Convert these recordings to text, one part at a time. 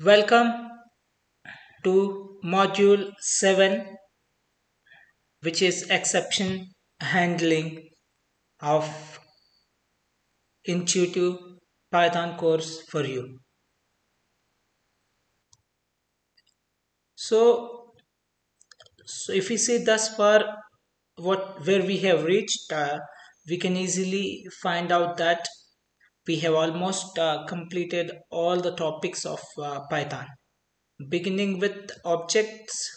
Welcome to module 7, which is exception handling of intuitive Python course for you. So if we see thus far where we have reached, we can easily find out that we have almost completed all the topics of Python, beginning with objects,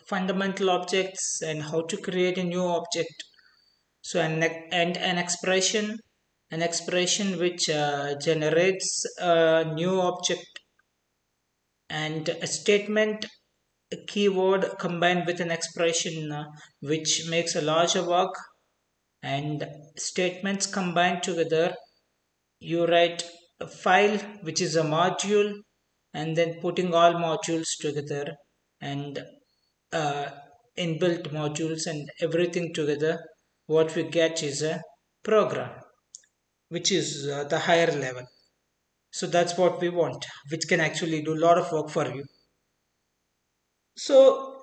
fundamental objects, and how to create a new object. So an expression which generates a new object, and a statement, a keyword combined with an expression which makes a larger work, and statements combined together. You write a file which is a module, and then putting all modules together, and uh, inbuilt modules and everything together, what we get is a program, which is the higher level. So that's what we want, which can actually do a lot of work for you. So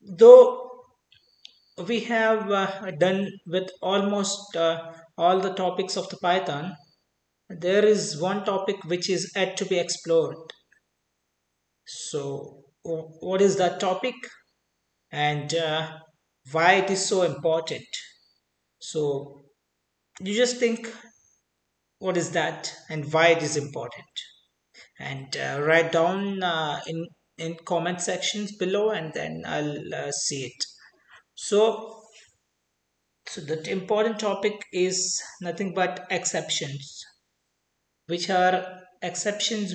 though we have done with almost all the topics of the Python, there is one topic which is yet to be explored. So what is that topic, and why it is so important? So you just think, what is that and why it is important, and write down in comment sections below, and then I'll see it. So so the important topic is nothing but exceptions, which are exceptions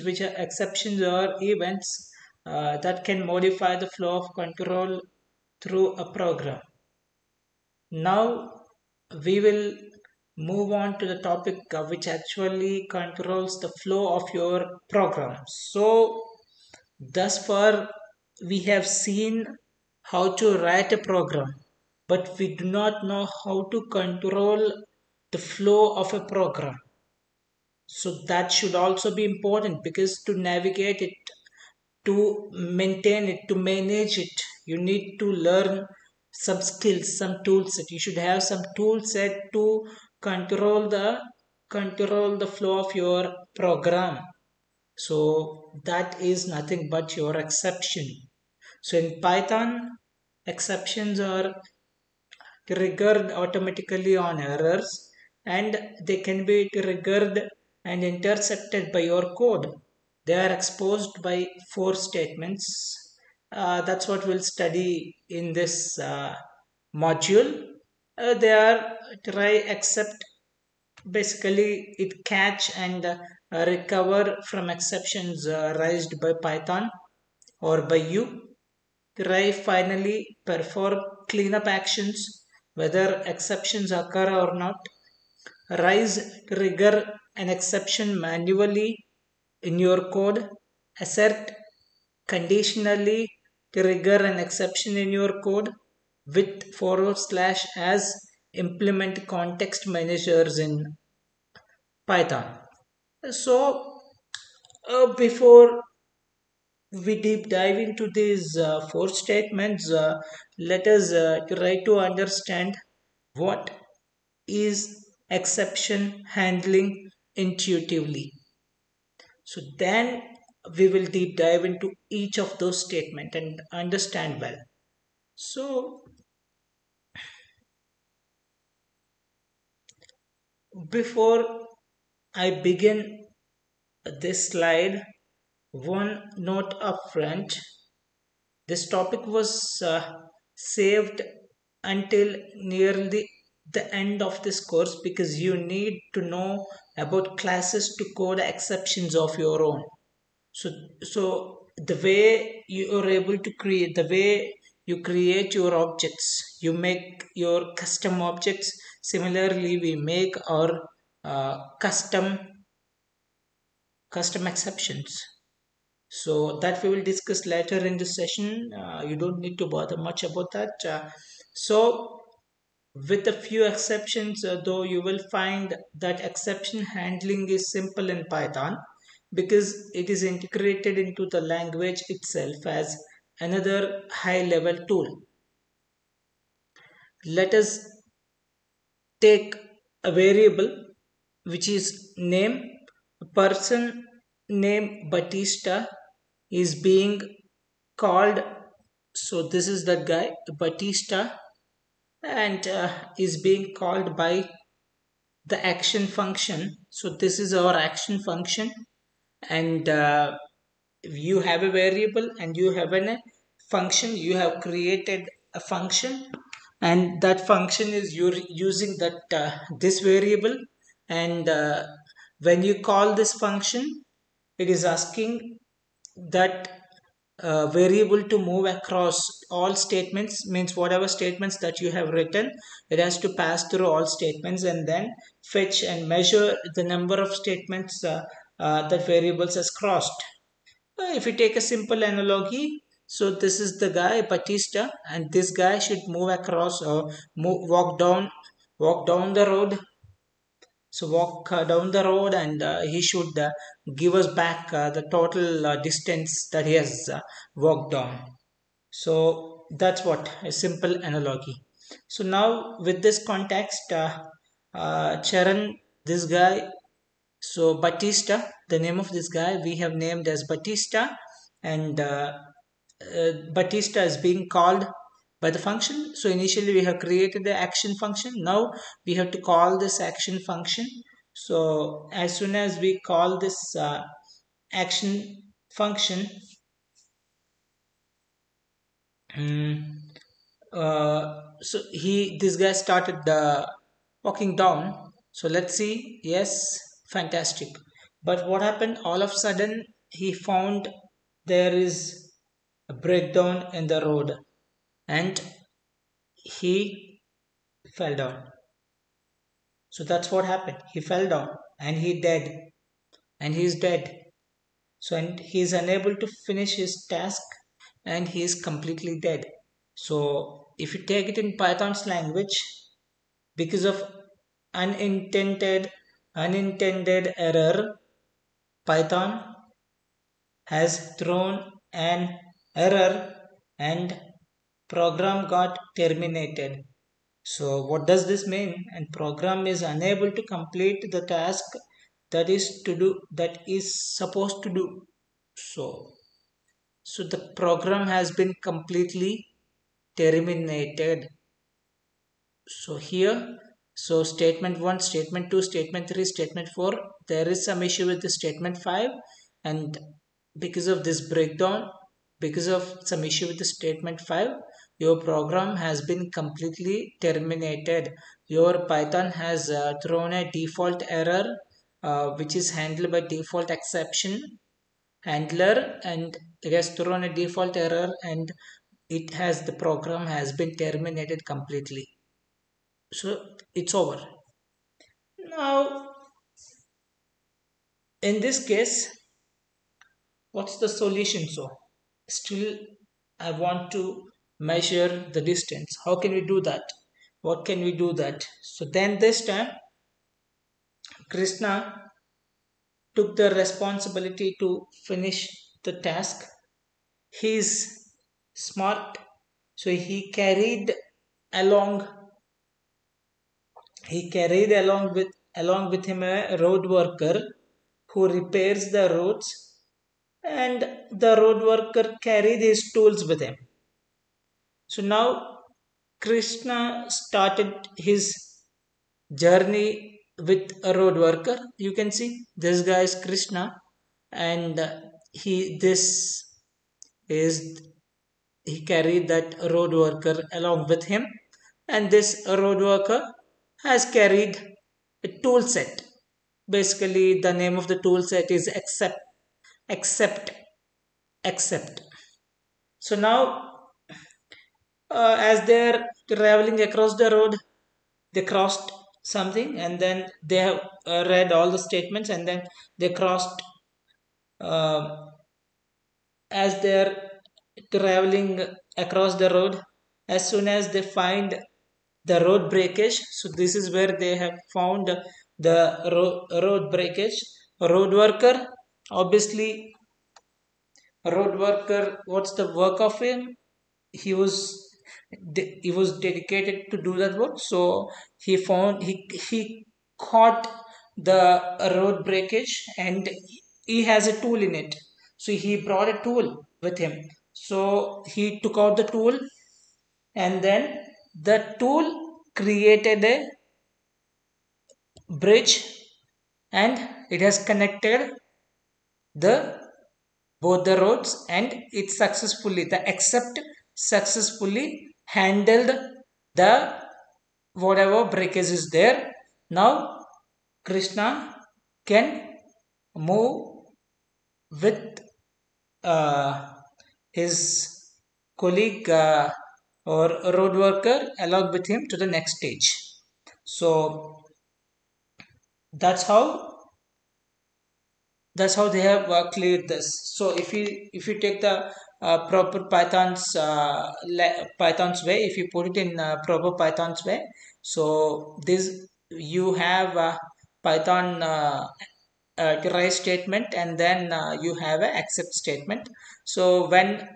or events that can modify the flow of control through a program. Now we will move on to the topic which actually controls the flow of your program. So thus far we have seen how to write a program, but we do not know how to control the flow of a program. So that should also be important, because to navigate it, to maintain it, to manage it, you need to learn some skills, some tool set. You should have some tool set to control the flow of your program. So that is nothing but your exception. So in Python, exceptions are triggered automatically on errors, and they can be triggered and intercepted by your code. They are exposed by four statements. That's what we'll study in this module. They are try, except, basically it catch and recover from exceptions raised by Python or by you. Try, finally perform cleanup actions whether exceptions occur or not. Raise, trigger an exception manually in your code. Assert, conditionally trigger an exception in your code with / as implement context managers in Python. So before we deep dive into these four statements, let us try to understand what is exception handling intuitively. So then we will deep dive into each of those statements and understand well. So before I begin this slide, one note up front. This topic was saved until nearly the end of this course, because you need to know about classes to code exceptions of your own. So the way you are able to create, the way you create your objects, you make your custom objects. Similarly, we make our custom exceptions. So that we will discuss later in this session. You don't need to bother much about that. So with a few exceptions, though, you will find that exception handling is simple in Python, because it is integrated into the language itself as another high level tool. Let us take a variable which is name. A person named Batista is being called. So this is that guy Batista, and is being called by the action function. So this is our action function, and you have a variable and you have a function. You have created a function, and that function is you're using that this variable, and when you call this function, it is asking that variable to move across all statements. Means whatever statements that you have written, it has to pass through all statements and then fetch and measure the number of statements that variables has crossed. If you take a simple analogy, so this is the guy Batista, and this guy should move across or walk down the road. So walk down the road, and he should give us back the total distance that he has walked down. So that's what a simple analogy. So now with this context, Charan, this guy, so Batista, the name of this guy we have named as Batista, and Batista is being called by the function. So initially we have created the action function. Now we have to call this action function. So as soon as we call this action function, so this guy started walking down. So let's see. Yes, fantastic. But what happened? All of a sudden, he found there is a breakdown in the road, and he fell down. So that's what happened. He fell down and he dead, and he is dead. So and he is unable to finish his task, and he is completely dead. So if you take it in Python's language, because of unintended error, Python has thrown an error and program got terminated. So what does this mean? And program is unable to complete the task that is supposed to do. So the program has been completely terminated. So here, so statement 1, statement 2, statement 3, statement 4, there is some issue with the statement 5, and because of this breakdown, because of some issue with the statement 5, your program has been completely terminated. Your Python has thrown a default error which is handled by default exception handler, and it has thrown a default error, and the program has been terminated completely. So it's over. Now in this case, what's the solution? So still I want to measure the distance. How can we do that? What can we do that? So then this time Krishna took the responsibility to finish the task. He is smart, so along along with him a road worker who repairs the roads, and the road worker carried his tools with him. So now Krishna started his journey with a road worker. You can see this guy is Krishna, and is he carried that road worker along with him, and this road worker has carried a tool set. Basically the name of the tool set is accept accept. So now as they're traveling across the road, they crossed something, and then they have read all the statements, and then they crossed. As they're traveling across the road, as soon as they find the road breakage, so this is where they have found the road breakage. Road worker Obviously, a road worker, what's the work of him? He was he was dedicated to do that work. So he caught the road breakage, and he has a tool in it. So he brought a tool with him. So he took out the tool, and then the tool created a bridge, and it has connected the both the roads, and it successfully, the accept successfully handled the whatever breakage is there. Now Krishna can move with his colleague or road worker along with him to the next stage. So that's how they have cleared this. So if you take the proper Python's way, if you put it in proper Python's way, so this you have Python try statement, and then you have a accept statement. So when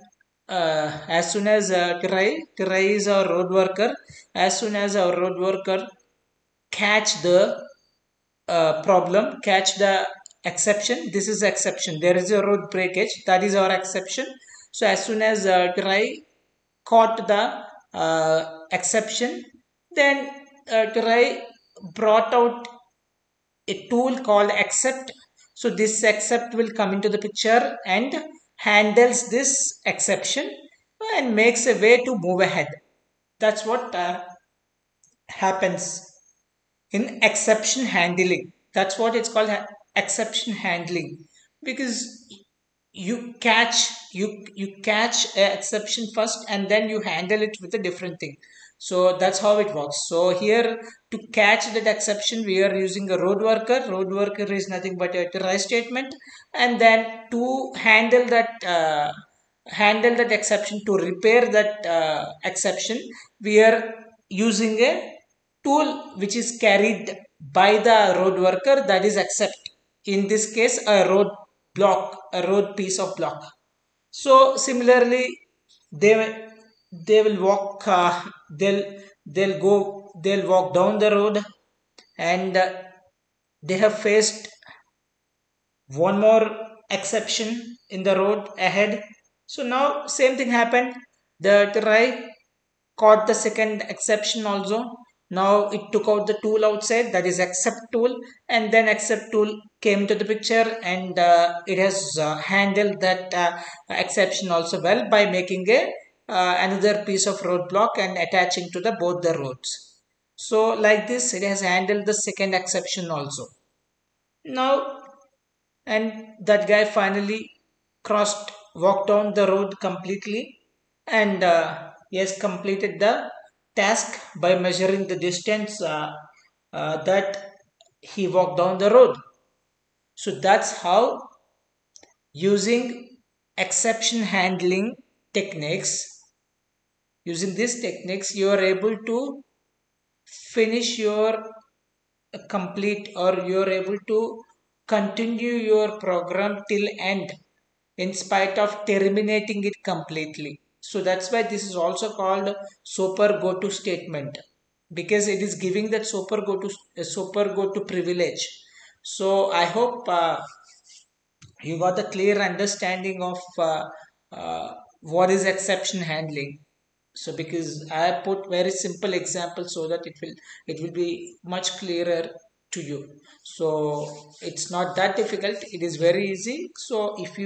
as soon as try is our road worker, as soon as our road worker catch the problem, catch the exception. This is exception. There is a road breakage. That is our exception. So as soon as try caught the exception, then try brought out a tool called accept. So this accept will come into the picture and handles this exception and makes a way to move ahead. That's what happens in exception handling. That's what it's called, exception handling, because you catch a exception first, and then you handle it with a different thing. So that's how it works. So here, to catch that exception, we are using a road worker is nothing but a try statement. And then to handle that exception, to repair that exception, we are using a tool which is carried by the road worker, that is accept. In this case, a road block, a road piece of block. So similarly, they they will walk they'll walk down the road, and they have faced one more exception in the road ahead. So now same thing happened. The try caught the second exception also. Now it took out the tool outside, that is accept tool, and then accept tool came to the picture, and it has handled that exception also well by making a another piece of roadblock and attaching to the both the roads. So like this, it has handled the second exception also. Now, and that guy finally walked down the road completely, and he has completed the task by measuring the distance that he walked down the road. So that's how, using exception handling techniques, using these techniques, you are able to finish your complete, or you're able to continue your program till end in spite of terminating it completely. So that's why this is also called super go to statement, because it is giving that super go to privilege. So I hope you got the clear understanding of what is exception handling. So because I put very simple example, so that it will be much clearer to you. So it's not that difficult, it is very easy. So if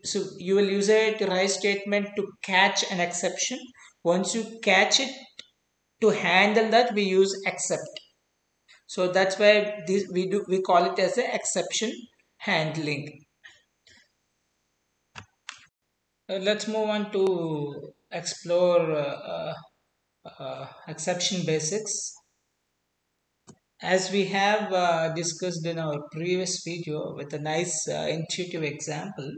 so you will use a try statement to catch an exception. Once you catch it, to handle that we use accept. So that's why this we call it as a exception handling. Let's move on to explore exception basics. As we have discussed in our previous video with a nice intuitive example.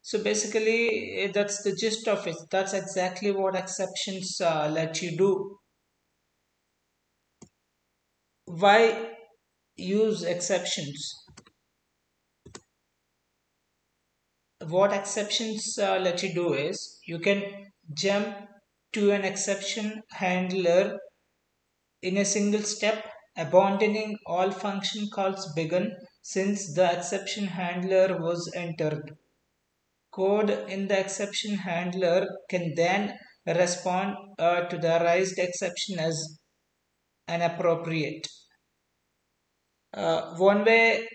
So basically, that's the gist of it. That's exactly what exceptions let you do. Why use exceptions? what exceptions let you do is you can jump to an exception handler in a single step, abandoning all function calls begin since the exception handler was entered. Code in the exception handler can then respond to the raised exception as an appropriate. One way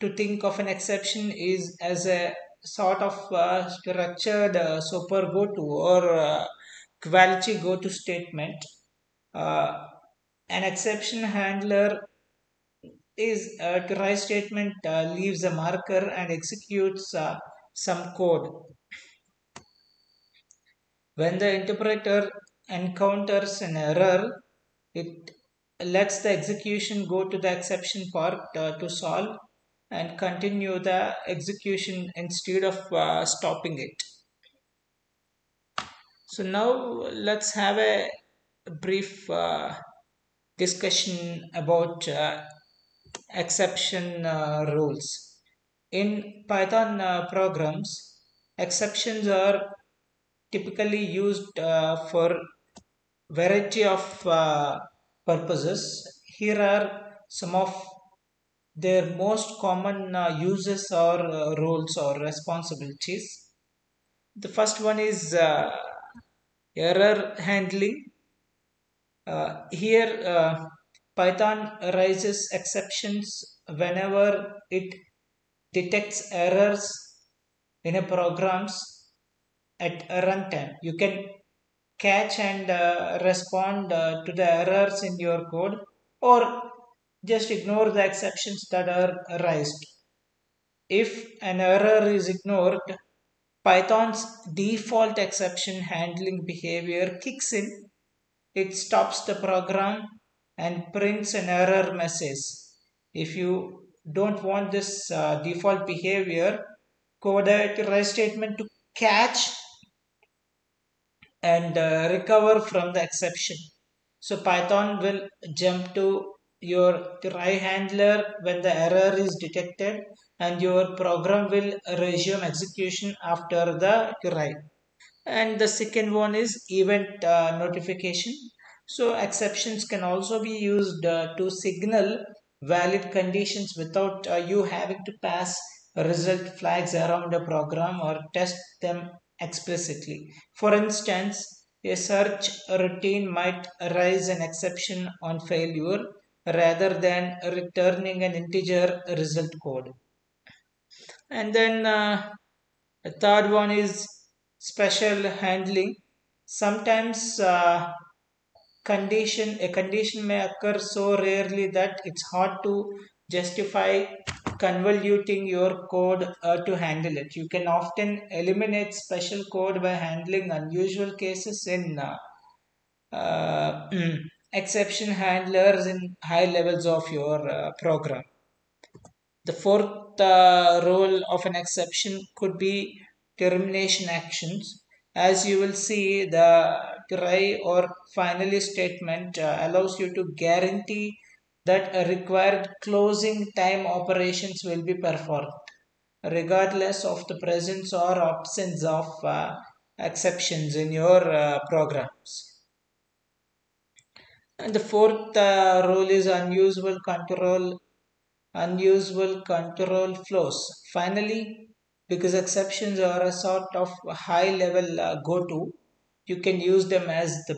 to think of an exception is as a sort of structured super go-to or quality go-to statement. Uh, an exception handler is a try statement leaves a marker and executes some code. When the interpreter encounters an error, it lets the execution go to the exception part to solve and continue the execution instead of stopping it. So now let's have a brief discussion about exception rules. In Python programs, exceptions are typically used for variety of purposes. Here are some of their most common uses or roles or responsibilities. The first one is error handling. Here, Python raises exceptions whenever it detects errors in a programs at a runtime. You can catch and respond to the errors in your code or just ignore the exceptions that are raised. If an error is ignored, Python's default exception handling behavior kicks in. It stops the program and prints an error message. If you don't want this default behavior, code a try statement to catch and recover from the exception. So Python will jump to your try handler when the error is detected and your program will resume execution after the try. And the second one is event notification. So exceptions can also be used to signal valid conditions without you having to pass result flags around a program or test them explicitly. For instance, a search routine might raise an exception on failure rather than returning an integer result code. And then the third one is special handling. Sometimes a condition may occur so rarely that it's hard to justify convoluting your code to handle it. You can often eliminate special code by handling unusual cases in exception handlers in high levels of your program. The fourth role of an exception could be termination actions. As you will see, the try or finally statement allows you to guarantee that a required closing time operations will be performed, regardless of the presence or absence of exceptions in your programs. And the fourth role is unusual control flows. Finally, because exceptions are a sort of high level go-to, you can use them as the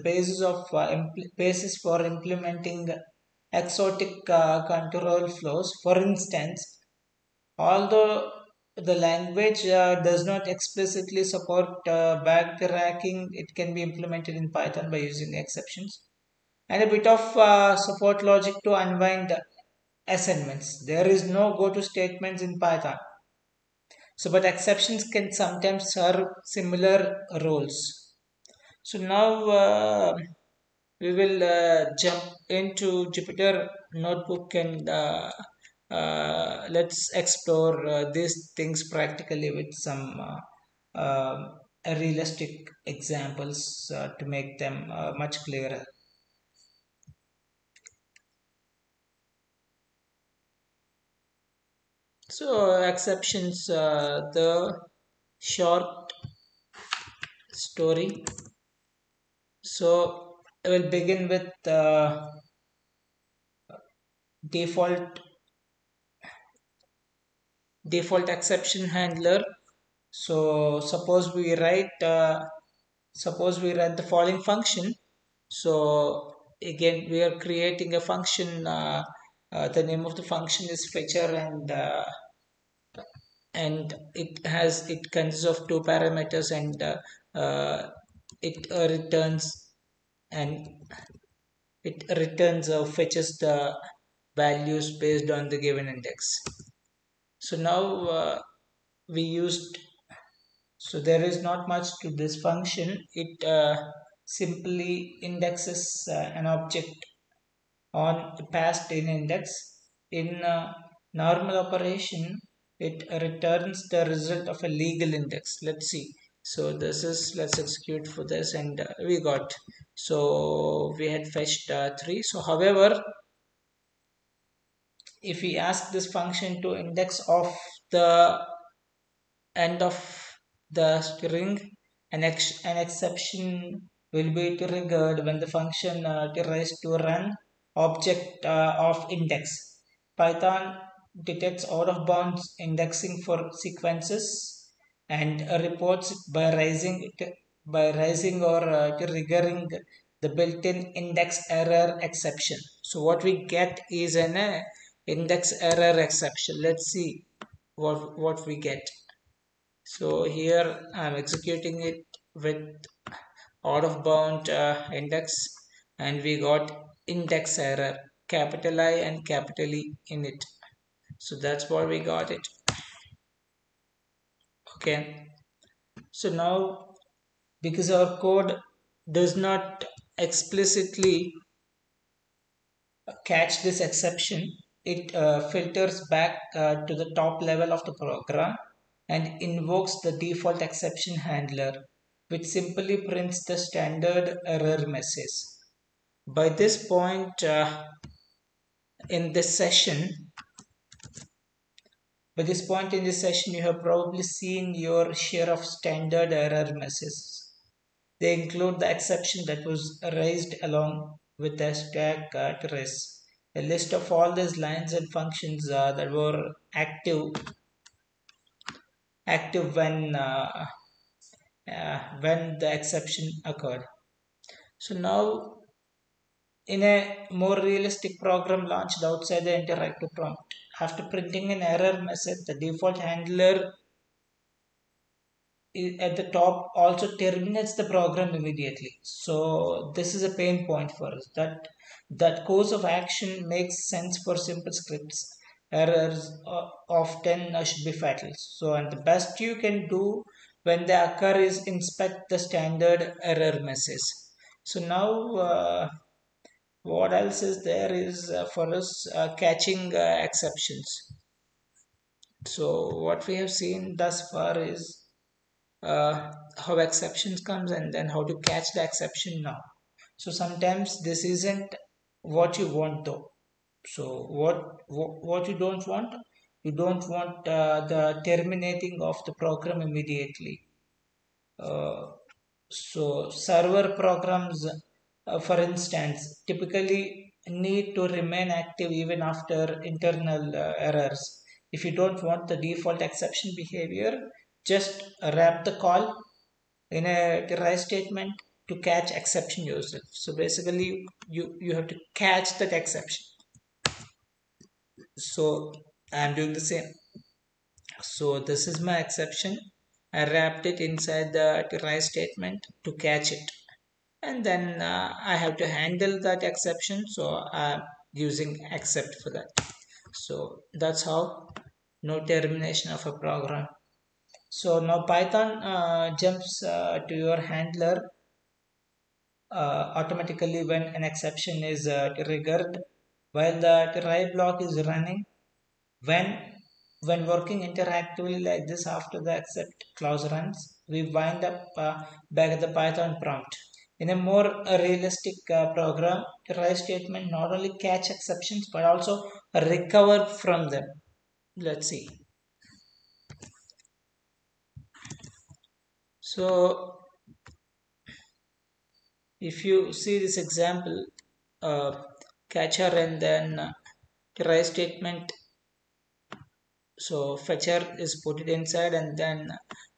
basis for implementing exotic control flows. For instance, although the language does not explicitly support backtracking, it can be implemented in Python by using exceptions and a bit of support logic to unwind assignments. There is no go-to statements in Python. So, but exceptions can sometimes serve similar roles. So now we will jump into Jupyter Notebook and let's explore these things practically with some realistic examples to make them much clearer. So exceptions, the short story. So I will begin with default default exception handler. So suppose we write the following function. So again we are creating a function. The name of the function is fetcher, and it consists of two parameters, and it returns and fetches the values based on the given index. So now we used so there is not much to this function. It simply indexes an object on passed in index. In normal operation, it returns the result of a legal index. Let's see. So let's execute for this, and we got. So we had fetched 3. So however, if we ask this function to index of the end of the string, an exception will be triggered when the function tries to run object of index. Python detects out of bounds indexing for sequences and reports it by raising or triggering the built-in index error exception. So what we get is an index error exception. Let's see what we get. So here I'm executing it with out of bound index, and we got index error, capital I and capital E in it. So that's what we got it. Okay. So now, because our code does not explicitly catch this exception, it filters back to the top level of the program and invokes the default exception handler, which simply prints the standard error message. By this point in this session, you have probably seen your share of standard error messages. They include the exception that was raised along with the stack trace, a list of all these lines and functions that were active when the exception occurred. So now, in a more realistic program launched outside the interactive prompt, after printing an error message, the default handler at the top also terminates the program immediately. So this is a pain point for us. That course of action makes sense for simple scripts. Errors often should be fatal. So, and the best you can do when they occur is inspect the standard error message. So now what else is there is for us catching exceptions. So what we have seen thus far is how exceptions comes and then how to catch the exception now. So sometimes this isn't what you want though. So what you don't want the terminating of the program immediately. So server programs, for instance, typically need to remain active even after internal errors. If you don't want the default exception behavior, just wrap the call in a try statement to catch exception yourself. So basically, you have to catch that exception. So I'm doing the same. So this is my exception. I wrapped it inside the try statement to catch it, and then I have to handle that exception, so I'm using except for that. So that's how no termination of a program. So now Python jumps to your handler automatically when an exception is triggered while the try block is running. When when working interactively like this, after the accept clause runs, we wind up back at the Python prompt. In a more realistic program, try statement not only catch exceptions but also recover from them. Let's see. So if you see this example, catcher and then try statement. So fetcher is put it inside, and then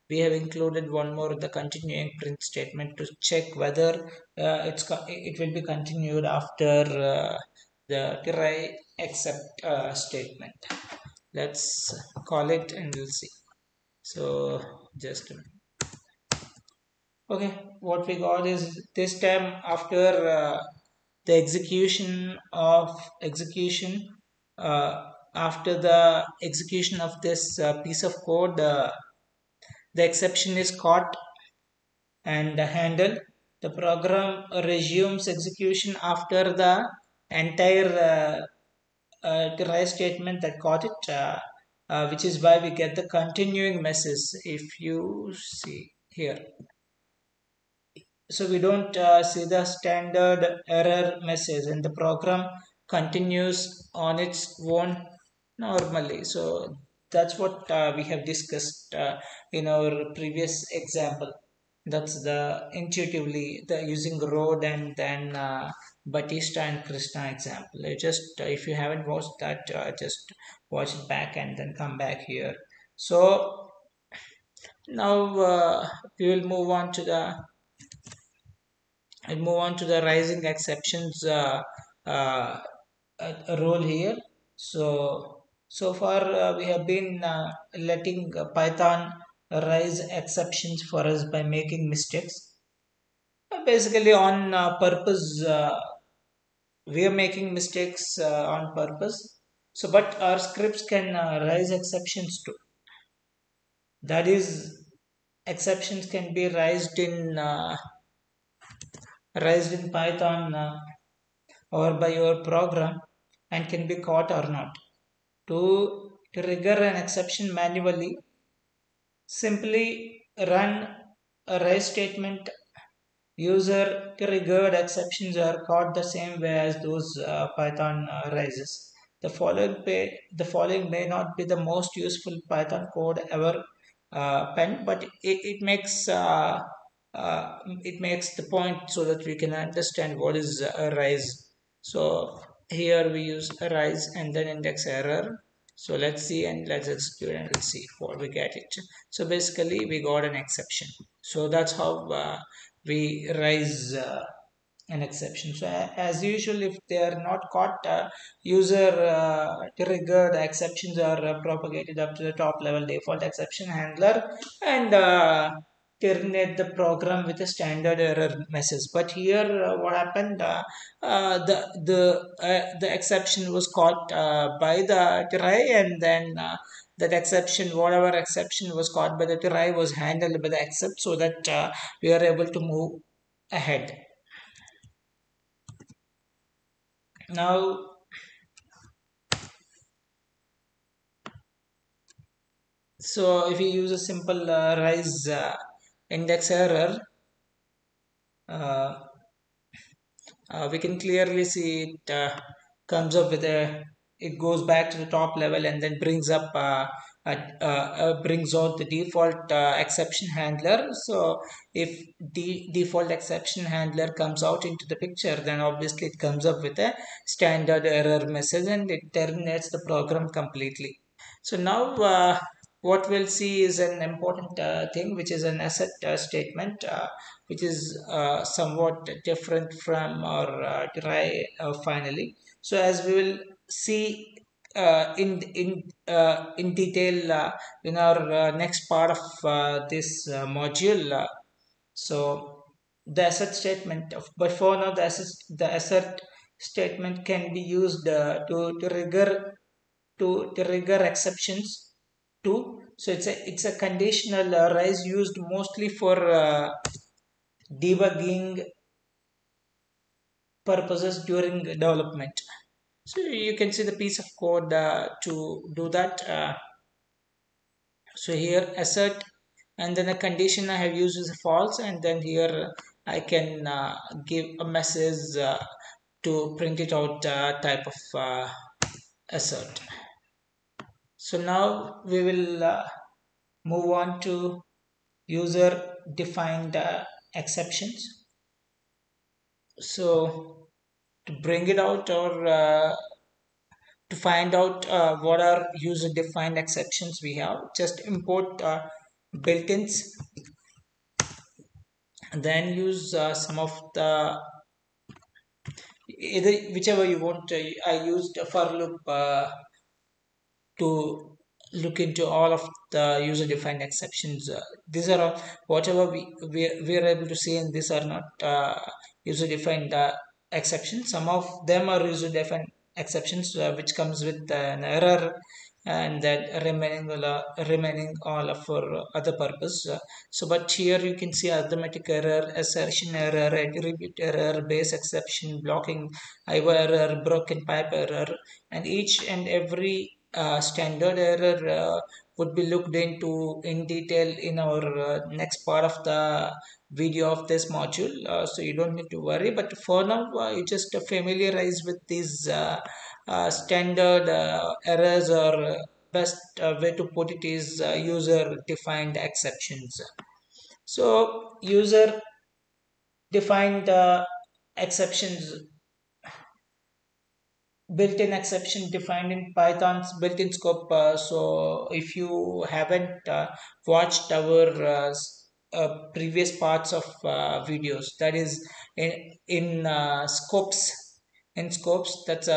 we have included one more, the continuing print statement, to check whether it will be continued after the try except statement. Let's call it and we'll see. So just a minute. Okay, what we got is this time after the execution after the execution of this piece of code, the exception is caught and handled. The program resumes execution after the entire try statement that caught it, which is why we get the continuing message. If you see here, so we don't see the standard error message, and the program continues on its own normally. So that's what we have discussed in our previous example. That's the intuitively the using road and then Batista and Krishna example. Just if you haven't watched that, just watch it back and then come back here. So now we will move on to the rising exceptions uh, role here. So far we have been letting Python rise exceptions for us by making mistakes. Basically on purpose, we are making mistakes on purpose. So, but our scripts can rise exceptions too. That is, exceptions can be raised in Python or by your program and can be caught or not. To trigger an exception manually, simply run a raise statement. User triggered exceptions are caught the same way as those Python raises. The following may not be the most useful Python code ever penned, but it makes the point so that we can understand what is a rise. So here we use a rise and then index error. So let's see and let's execute and let's see what we get it. So basically we got an exception. So that's how we raise an exception. So as usual, if they are not caught, user triggered exceptions are propagated up to the top level default exception handler and terminate the program with a standard error message. But here, what happened? The exception was caught by the try, and then that exception, whatever exception was caught by the try, was handled by the except, so that we are able to move ahead. Now, so if you use a simple rise index error, uh, we can clearly see it comes up with a, it goes back to the top level and then brings up brings out the default exception handler. So if the default exception handler comes out into the picture, then obviously it comes up with a standard error message and it terminates the program completely. So now what we'll see is an important thing, which is an asset statement, which is somewhat different from our try finally. So as we will see in detail in our next part of this module. So the asset statement, but for now the asset statement can be used to trigger exceptions too. So it's a conditional rise used mostly for debugging purposes during development. So you can see the piece of code to do that. So here assert and then a condition I have used is false, and then here I can give a message to print it out type of assert. So now we will move on to user defined exceptions. So to bring it out, or to find out what are user defined exceptions we have, just import built-ins, then use some of the either whichever you want. I used a for loop to look into all of the user defined exceptions. These are all whatever we are able to see, and these are not user defined exceptions. Some of them are user defined exceptions which comes with an error, and that remaining all for other purpose. So but here you can see arithmetic error, assertion error, attribute error, base exception, blocking IO error, broken pipe error, and each and every standard error would be looked into in detail in our next part of the video of this module, so you don't need to worry. But for now, you just familiarize with these standard errors, or best way to put it is user defined exceptions. So user defined exceptions, built-in exception defined in Python's built-in scope. So if you haven't watched our previous parts of videos, that is in scopes, that's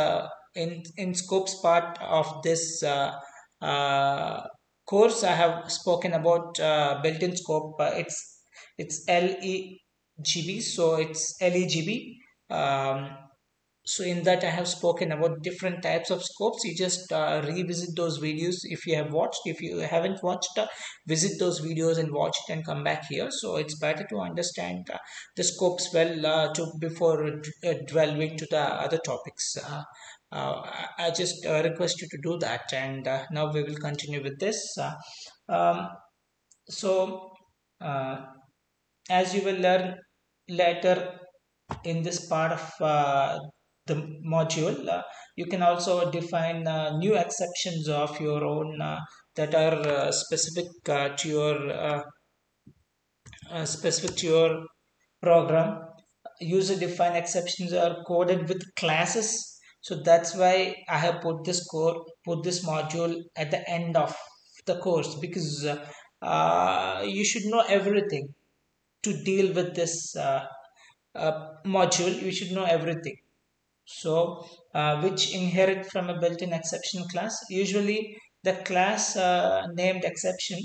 in scopes part of this course, I have spoken about built-in scope. It's LEGB, so it's LEGB. So in that I have spoken about different types of scopes. You just revisit those videos if you have watched. If you haven't watched, visit those videos and watch it and come back here. So it's better to understand the scopes well to before delving to the other topics. I just request you to do that, and now we will continue with this. Um, so uh, as you will learn later in this part of the module, you can also define new exceptions of your own that are specific to your program. User defined exceptions are coded with classes, so that's why I have put this module at the end of the course, because you should know everything to deal with this module. You should know everything. So which inherit from a built-in exception class. Usually the class named exception,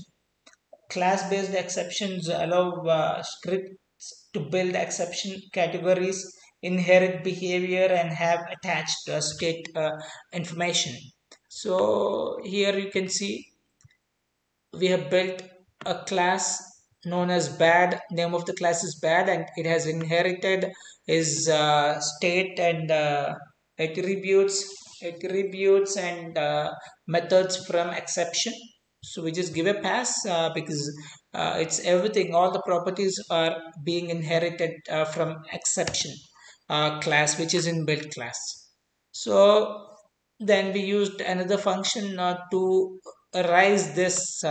class-based exceptions allow scripts to build exception categories, inherit behavior, and have attached state information. So here you can see we have built a class known as bad. Name of the class is bad, and it has inherited is state and attributes and methods from exception. So we just give a pass because it's everything, all the properties are being inherited from exception class, which is in built class. So then we used another function to raise this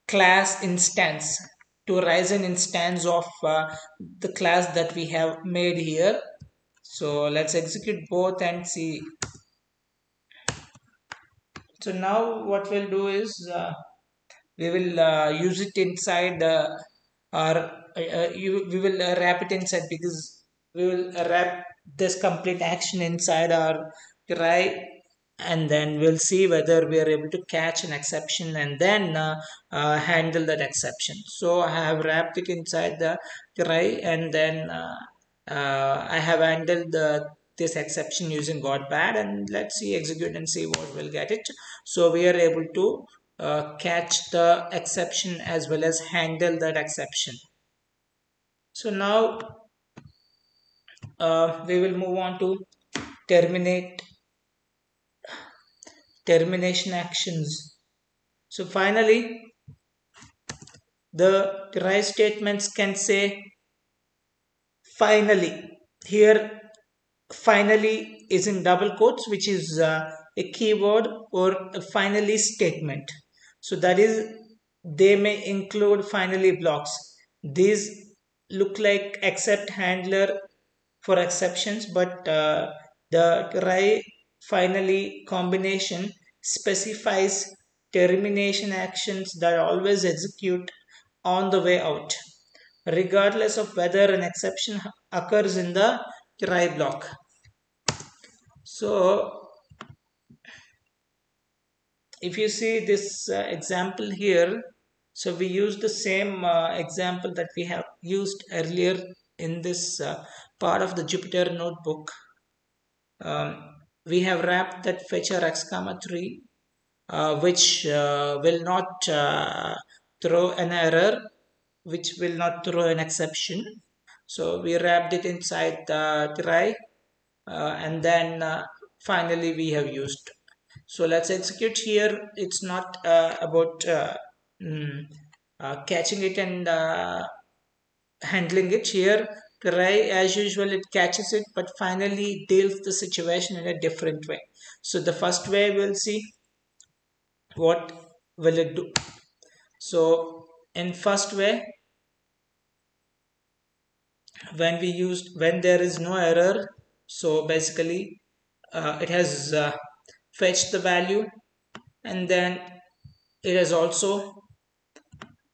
class instance, to raise an instance of the class that we have made here. So let's execute both and see. So now what we'll do is we will use it inside our we will wrap it inside, because we will wrap this complete action inside our try, and then we'll see whether we are able to catch an exception and then handle that exception. So I have wrapped it inside the try, and then I have handled this exception using got bad, and let's see, execute and see what we'll get it. So we are able to catch the exception as well as handle that exception. So now we will move on to termination actions. So finally, the try statements can say finally. Here finally is in double quotes, which is a keyword or a finally statement. So that is they may include finally blocks. These look like except handler for exceptions, but the try finally combination specifies termination actions that always execute on the way out, regardless of whether an exception occurs in the try block. So if you see this example here, so we use the same example that we have used earlier in this part of the Jupyter notebook. We have wrapped that fetcher x comma 3, which will not throw an error, which will not throw an exception. So we wrapped it inside the try, and then finally we have used. So let's execute here. It's not about catching it and handling it here. Try as usual, it catches it, but finally deals the situation in a different way. So the first way we'll see what will it do. So in first way, when there is no error, so basically it has fetched the value, and then it has also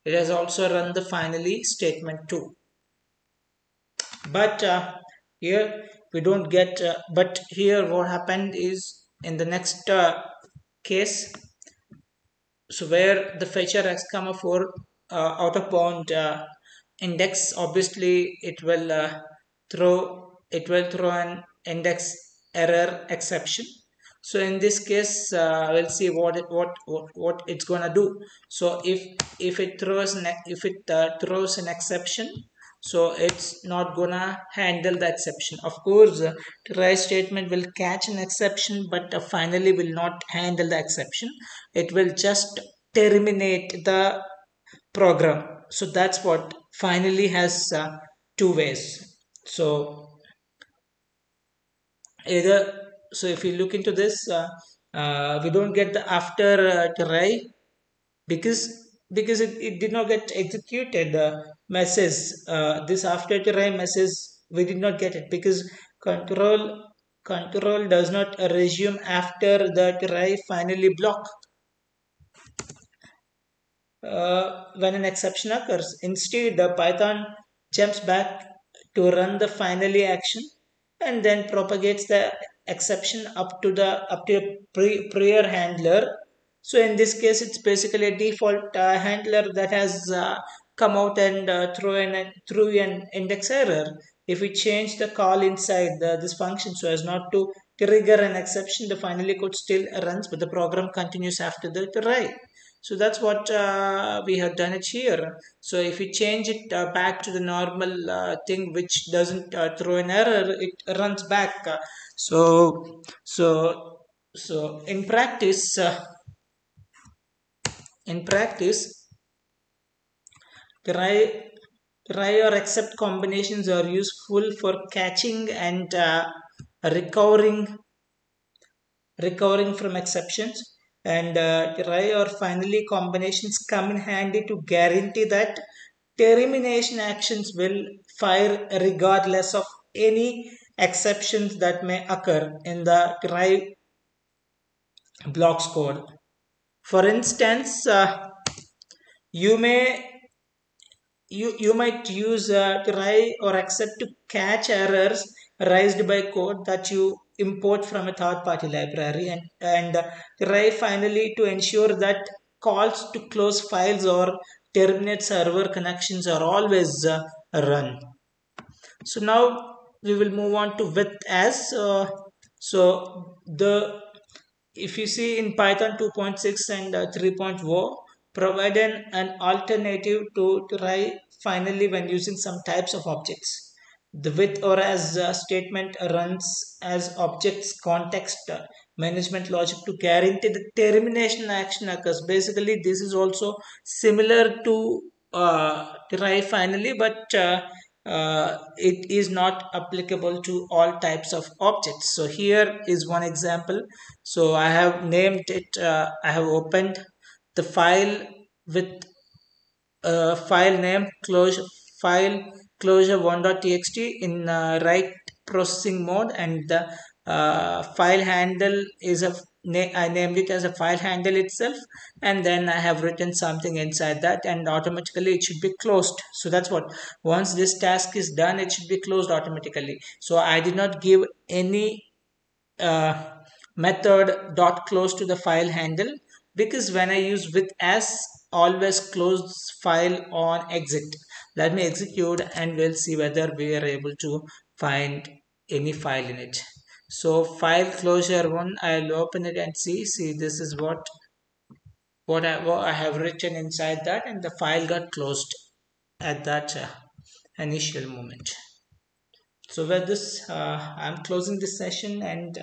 run the finally statement too. But here we don't get but here what happened is in the next case, so where the fetcher x comma 4 out of bound index, obviously it will throw an index error exception. So in this case we'll see what it's gonna do. So if it throws an exception, so it's not gonna handle the exception. Of course try statement will catch an exception, but finally will not handle the exception. It will just terminate the program. So that's what finally has two ways. So either, so if you look into this, we don't get the after try, because it did not get executed message. This after try message, we did not get it because control does not resume after the try finally block when an exception occurs. Instead, the Python jumps back to run the finally action and then propagates the exception up to a prior handler. So in this case, it's basically a default handler that has come out and threw an index error. If we change the call inside this function so as not to trigger an exception, the finally code still runs, but the program continues after the try. So that's what we have done it here. So if we change it back to the normal thing which doesn't throw an error, it runs back. So in practice, try or except combinations are useful for catching and recovering from exceptions, and try or finally combinations come in handy to guarantee that termination actions will fire regardless of any exceptions that may occur in the try blocks code. For instance, you may you might use try or except to catch errors raised by code that you import from a third-party library, and try finally to ensure that calls to close files or terminate server connections are always run. So now we will move on to with as. So the if you see in Python 2.6 and 3.0 provide an alternative to try finally when using some types of objects. The with or as statement runs as objects context management logic to guarantee the termination action occurs. Basically, this is also similar to try finally, but it is not applicable to all types of objects. So here is one example. So I have named it, I have opened the file with file name closure file closure1.txt in write processing mode, and the file handle is I named it as a file handle itself, and then I have written something inside that, and automatically it should be closed. So that's what, once this task is done, it should be closed automatically. So I did not give any uh, method dot close to the file handle, because when I use with as, always close file on exit. Let me execute and we'll see whether we are able to find any file in it. So file closure one, I'll open it and see this is what I have written inside that, and the file got closed at that initial moment. So with this, I'm closing this session, and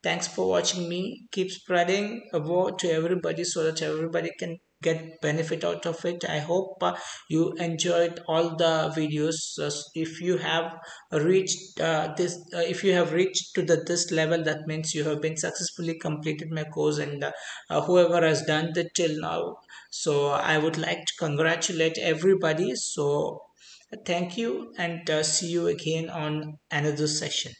thanks for watching me. Keep spreading a word to everybody so that everybody can get benefit out of it. I hope you enjoyed all the videos. If you have reached if you have reached to this level, that means you have been successfully completed my course, and whoever has done that till now. So I would like to congratulate everybody. So thank you, and see you again on another session.